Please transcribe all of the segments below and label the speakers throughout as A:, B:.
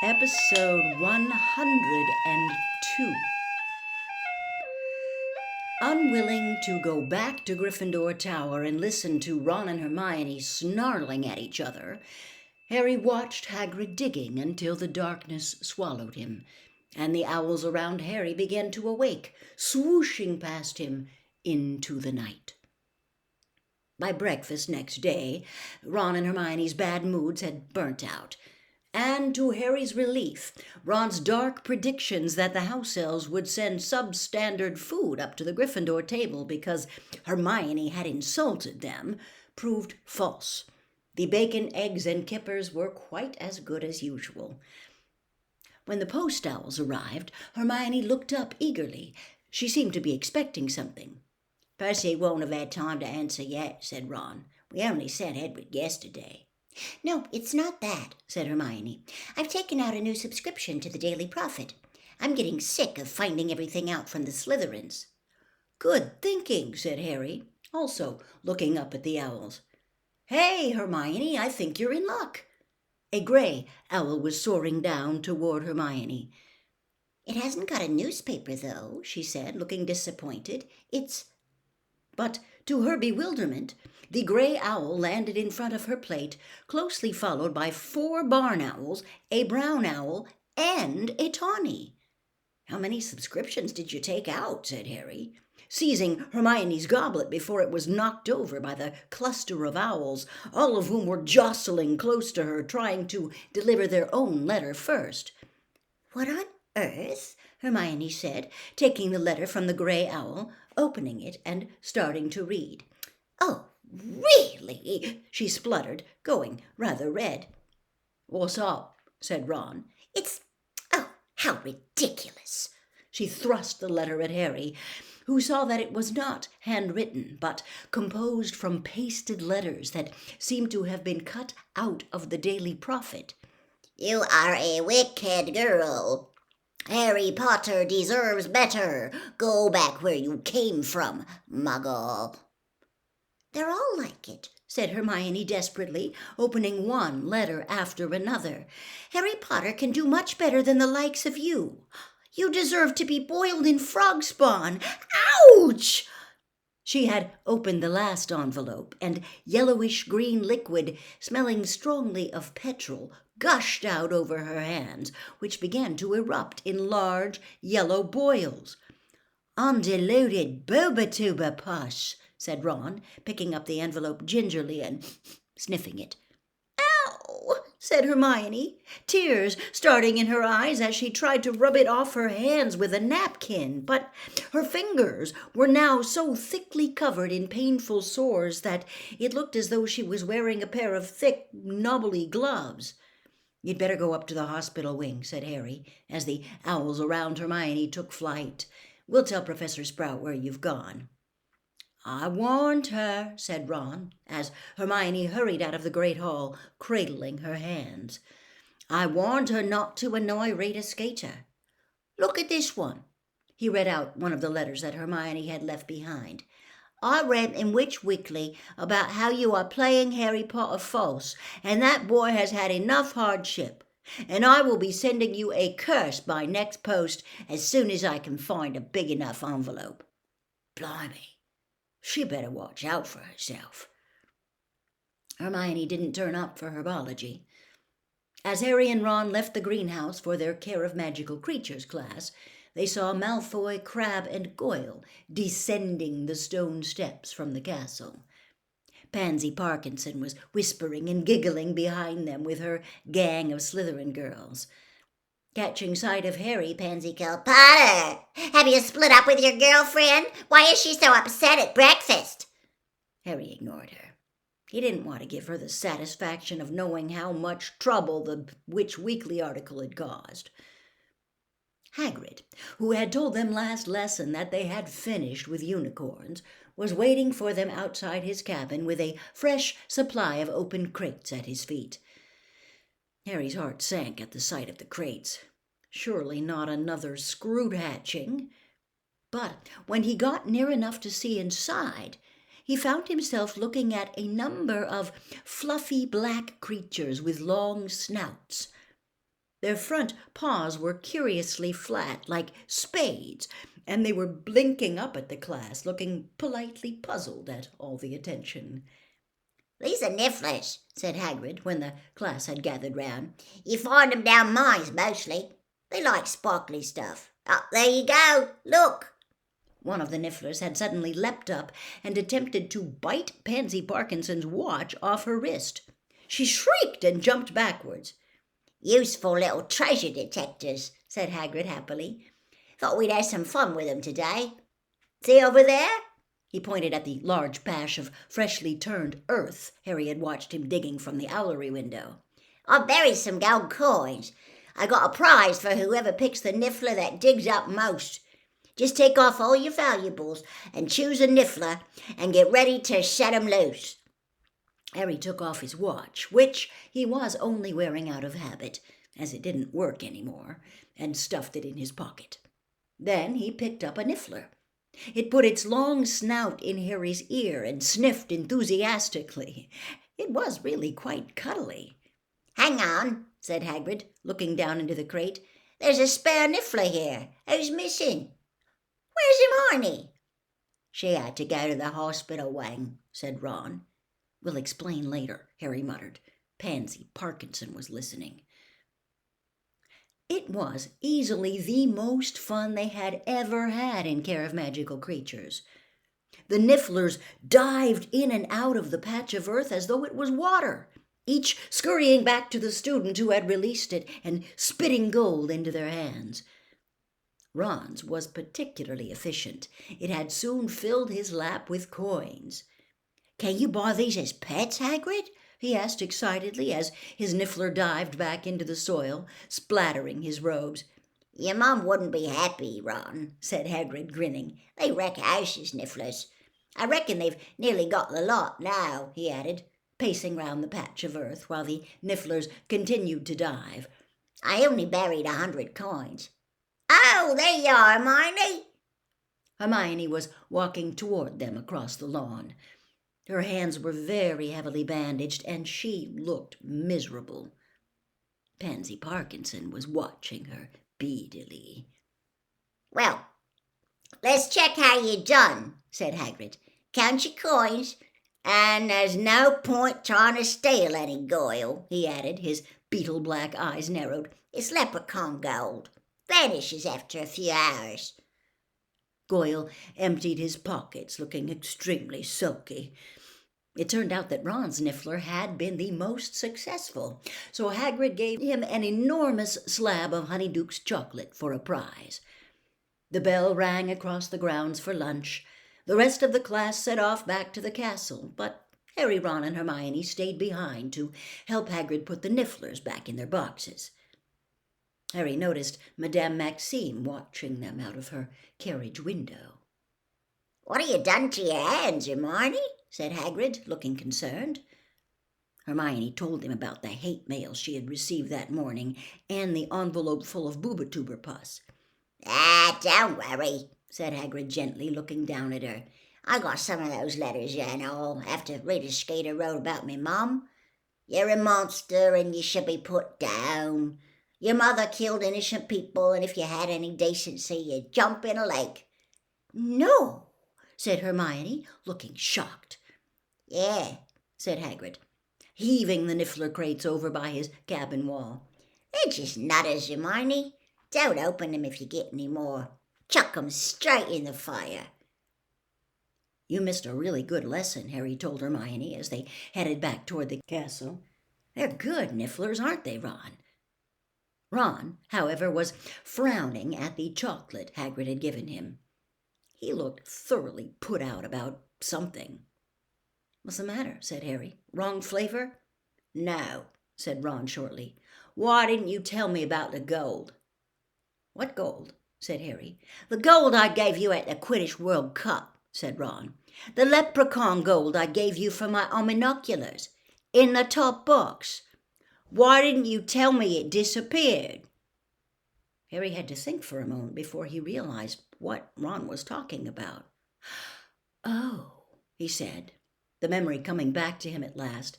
A: Episode 102. Unwilling to go back to Gryffindor Tower and listen to Ron and Hermione snarling at each other, Harry watched Hagrid digging until the darkness swallowed him, and the owls around Harry began to awake, swooshing past him into the night. By breakfast next day, Ron and Hermione's bad moods had burnt out. And to Harry's relief, Ron's dark predictions that the house elves would send substandard food up to the Gryffindor table because Hermione had insulted them proved false. The bacon, eggs, and kippers were quite as good as usual. When the post owls arrived, Hermione looked up eagerly. She seemed to be expecting something.
B: "Percy won't have had time to answer yet," said Ron. "We only sent Edward yesterday." "No, it's not that," said Hermione. "I've taken out a new subscription to the Daily Prophet. I'm getting sick of finding everything out from the Slytherins."
A: "Good thinking," said Harry, also looking up at the owls. "Hey, Hermione, I think you're in luck." A grey owl was soaring down toward Hermione.
B: "It hasn't got a newspaper, though," she said, looking disappointed.
A: But to her bewilderment, the grey owl landed in front of her plate, closely followed by 4 barn owls, a brown owl, and a tawny. "How many subscriptions did you take out?" said Harry, seizing Hermione's goblet before it was knocked over by the cluster of owls, all of whom were jostling close to her, trying to deliver their own letter first.
B: "What on earth?" Hermione said, taking the letter from the grey owl, opening it and starting to read. "Oh, really?" she spluttered, going rather red.
A: "What's up?" said Ron.
B: Oh, how ridiculous."
A: She thrust the letter at Harry, who saw that it was not handwritten, but composed from pasted letters that seemed to have been cut out of the Daily Prophet.
B: "You are a wicked girl. Harry Potter deserves better. Go back where you came from, Muggle." "They're all like it," said Hermione desperately, opening one letter after another. "Harry Potter can do much better than the likes of you. You deserve to be boiled in frog spawn. Ouch!" She had opened the last envelope, and yellowish-green liquid, smelling strongly of petrol, gushed out over her hands, which began to erupt in large yellow boils. "Undiluted boba-tuba push," said Ron, picking up the envelope gingerly and sniffing it. "Ow!" said Hermione, tears starting in her eyes as she tried to rub it off her hands with a napkin, but her fingers were now so thickly covered in painful sores that it looked as though she was wearing a pair of thick, knobbly gloves. "You'd better go up to the hospital wing," said Harry, as the owls around Hermione took flight. "We'll tell Professor Sprout where you've gone." "I warned her," said Ron, as Hermione hurried out of the great hall, cradling her hands. "I warned her not to annoy Rita Skeeter. Look at this one." He read out one of the letters that Hermione had left behind. "I read in Witch Weekly about how you are playing Harry Potter false, and that boy has had enough hardship. And I will be sending you a curse by next post as soon as I can find a big enough envelope." Blimey, she better watch out for herself. Hermione didn't turn up for herbology. As Harry and Ron left the greenhouse for their Care of Magical Creatures class, they saw Malfoy, Crabbe, and Goyle descending the stone steps from the castle. Pansy Parkinson was whispering and giggling behind them with her gang of Slytherin girls. Catching sight of Harry, Pansy called, "Potter, have you split up with your girlfriend? Why is she so upset at breakfast?"
A: Harry ignored her. He didn't want to give her the satisfaction of knowing how much trouble the Witch Weekly article had caused. Hagrid, who had told them last lesson that they had finished with unicorns, was waiting for them outside his cabin with a fresh supply of open crates at his feet. Harry's heart sank at the sight of the crates. Surely not another scroot hatching. But when he got near enough to see inside, he found himself looking at a number of fluffy black creatures with long snouts. Their front paws were curiously flat, like spades, and they were blinking up at the class, looking politely puzzled at all the attention.
B: "These are nifflers," said Hagrid when the class had gathered round. "You find them down mines mostly. They like sparkly stuff. Oh, there you go. Look."
A: One of the nifflers had suddenly leapt up and attempted to bite Pansy Parkinson's watch off her wrist. She shrieked and jumped backwards.
B: "Useful little treasure detectors," said Hagrid happily. "Thought we'd have some fun with them today. See over there?"
A: He pointed at the large patch of freshly turned earth Harry had watched him digging from the owlery window.
B: "I've buried some gold coins. I got a prize for whoever picks the niffler that digs up most. Just take off all your valuables and choose a niffler and get ready to set 'em loose."
A: Harry took off his watch, which he was only wearing out of habit, as it didn't work any more, and stuffed it in his pocket. Then he picked up a niffler. It put its long snout in Harry's ear and sniffed enthusiastically. It was really quite cuddly.
B: "Hang on," said Hagrid, looking down into the crate. "There's a spare niffler here. Who's missing? Where's Hermione?"
A: "She had to go to the hospital wing," said Ron. "We'll explain later," Harry muttered. Pansy Parkinson was listening. It was easily the most fun they had ever had in Care of Magical Creatures. The nifflers dived in and out of the patch of earth as though it was water, each scurrying back to the student who had released it and spitting gold into their hands. Ron's was particularly efficient. It had soon filled his lap with coins. "Can you buy these as pets, Hagrid?" he asked excitedly as his niffler dived back into the soil, splattering his robes.
B: "Your mum wouldn't be happy, Ron," said Hagrid, grinning. "They wreck houses, nifflers. I reckon they've nearly got the lot now," he added, pacing round the patch of earth while the nifflers continued to dive. "I only buried 100 coins. Oh, there you are, Hermione."
A: Hermione was walking toward them across the lawn. Her hands were very heavily bandaged, and she looked miserable. Pansy Parkinson was watching her beadily.
B: "Well, let's check how you done," said Hagrid. "Count your coins, and there's no point trying to steal any Goyle," he added, his beetle-black eyes narrowed. "It's leprechaun gold. Vanishes after a few hours."
A: Goyle emptied his pockets, looking extremely sulky. It turned out that Ron's niffler had been the most successful, so Hagrid gave him an enormous slab of Honeyduke's chocolate for a prize. The bell rang across the grounds for lunch. The rest of the class set off back to the castle, but Harry, Ron, and Hermione stayed behind to help Hagrid put the nifflers back in their boxes. Harry noticed Madame Maxime watching them out of her carriage window.
B: "What have you done to your hands, Hermione?" said Hagrid, looking concerned.
A: Hermione told him about the hate mail she had received that morning and the envelope full of Boobatuber pus.
B: "Ah, don't worry," said Hagrid gently, looking down at her. "I got some of those letters, you know, after Rita Skeeter wrote about me mum. You're a monster and you should be put down. Your mother killed innocent people, and if you had any decency, you'd jump in a lake."
A: "No," said Hermione, looking shocked.
B: "Yeah,"
A: said Hagrid, heaving the niffler crates over by his cabin wall.
B: "They're just nutters, Hermione. Don't open them if you get any more. Chuck 'em straight in the fire."
A: "You missed a really good lesson," Harry told Hermione as they headed back toward the castle. "They're good nifflers, aren't they, Ron?" Ron, however, was frowning at the chocolate Hagrid had given him. He looked thoroughly put out about something. "What's the matter?" said Harry. "Wrong flavor?" "No," said Ron shortly. "Why didn't you tell me about the gold?" "What gold?" said Harry. "The gold I gave you at the Quidditch World Cup," said Ron. "The leprechaun gold I gave you for my ominoculars. In the top box. Why didn't you tell me it disappeared?" Harry had to think for a moment before he realized what Ron was talking about. "Oh," he said, the memory coming back to him at last.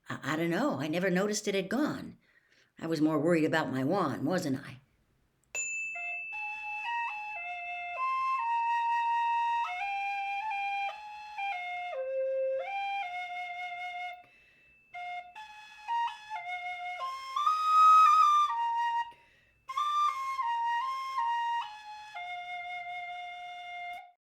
A: I don't know. I never noticed it had gone. I was more worried about my wand, wasn't I?